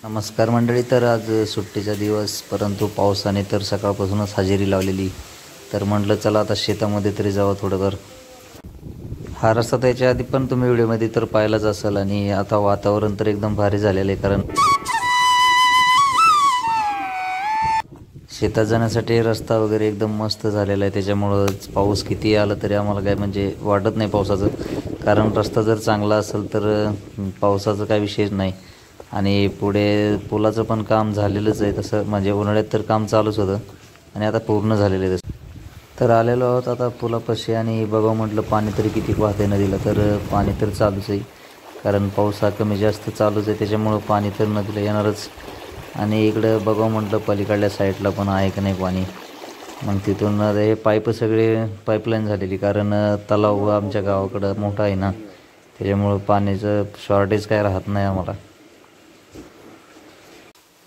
नमस्कार मंडळी. तर आज सुट्टीचा दिवस, परंतु पावसाने तर सकाळपासूनच हजेरी लावलेली. तर म्हटलं चला आता शेतामध्ये तरी जावं थोडंफार. हा रस्ता त्याच्या आधी पण तुम्ही व्हिडिओमध्ये तर पाहिलाच असेल. आणि आता वातावरण तर एकदम भारी झालेलं आहे, कारण शेतात जाण्यासाठी रस्ता वगैरे एकदम मस्त झालेला आहे. त्याच्यामुळं पाऊस किती आला तरी आम्हाला काय म्हणजे वाटत नाही पावसाचं, कारण रस्ता जर चांगला असेल तर पावसाचं काय विशेष नाही. आणि पुढे पुलाचं पण काम झालेलंच आहे, तसं म्हणजे उन्हाळ्यात तर काम चालूच होतं आणि आता पूर्ण झालेलं आहे. तर आलेलो आहोत आता पुलापाशी आणि बघावं म्हटलं पाणी तरी किती वाहते नदीला. तर पाणी तर चालूच आहे, कारण पाऊस हा कमी जास्त चालूच आहे, त्याच्यामुळं पाणी तर नदीला येणारच. आणि इकडं बघावं म्हटलं पलीकडल्या साईडला पण आहे की नाही पाणी. मग तिथून हे पाईप सगळे पाईपलाईन झालेली, कारण तलाव आमच्या गावाकडं मोठा आहे ना, त्याच्यामुळं पाण्याचं शॉर्टेज काय राहत नाही आम्हाला.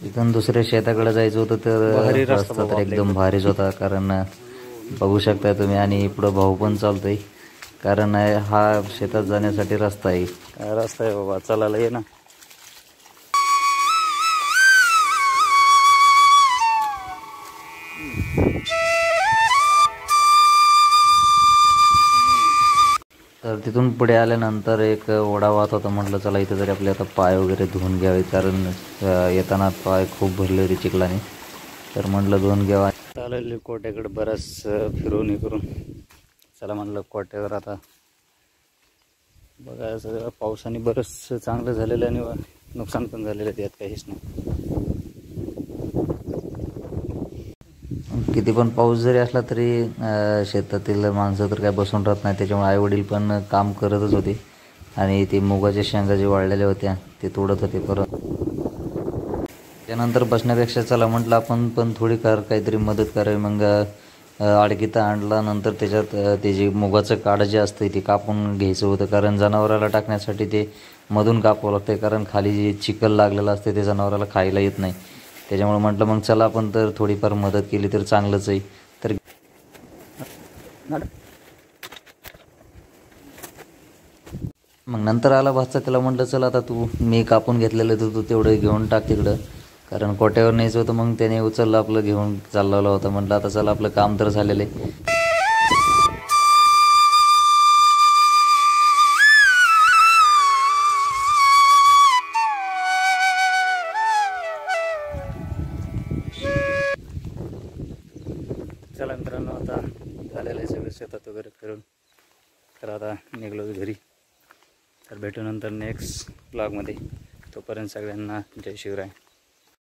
इथून दुसऱ्या शेताकडे जायचं होतं तर रस्ता तर एकदम भारीच होता, कारण बघू शकता तुम्ही. आणि पुढं भाऊ पण चालतोय, कारण हा शेतात जाण्यासाठी रस्ता आहे. काय रस्ता आहे बाबा, चालायला ये ना. तर तिथून पुढे आल्यानंतर एक ओढा वाहत होता. म्हटलं चला इथं तरी आपले आता पाय वगैरे धुवून घ्यावे, कारण येताना पाय खूप भरले होते चिखलाने. तर म्हटलं धुवून घ्यावा. चालेल कोट्याकडे बरंच फिरून हे करून चला म्हटलं कोट्यावर. आता बघा सगळं पावसाने बरंच चांगलं झालेलं आणि नुकसान पण झालेलं आहे, यात काहीच नाही. किती पण पाऊस जरी असला तरी शेतातील माणसं तर काय बसून राहत नाही, त्याच्यामुळे आईवडील पण काम करतच होते. आणि ते मुगाच्या शेंगा जे वाळलेल्या होत्या ते तोडत होते. परत त्यानंतर बसण्यापेक्षा चला म्हटलं आपण पण थोडी काहीतरी मदत करावी. मग आडकीता आणला, नंतर त्याच्यात ते जे मुगाचं काडं जे असतं ते कापून घ्यायचं होतं, कारण जनावराला टाकण्यासाठी ते मधून कापावं लागतं, कारण खाली जे चिखल लागलेलं असते ते जनावराला खायला येत नाही. त्याच्यामुळे म्हटलं मग चला आपण तर थोडीफार मदत केली तर चांगलंच आहे. तर मग नंतर आला भाचा, त्याला म्हटलं चला आता मी कापून घेतलेलं तर तू तेवढं घेऊन टाक तिकडं, कारण कोट्यावर न्यायचं होतं. मग त्याने उचललं, आपलं घेऊन चाललेलं होतं. म्हटलं आता चला आपलं काम तर झालेलं आहे. चला मित्रांनो, आता झालेलं आहे सगळं शेतात वगैरे फिरून. तर आता निघलो घरी. तर भेटू नंतर नेक्स्ट ब्लॉगमध्ये. तोपर्यंत सगळ्यांना जय शिवराय.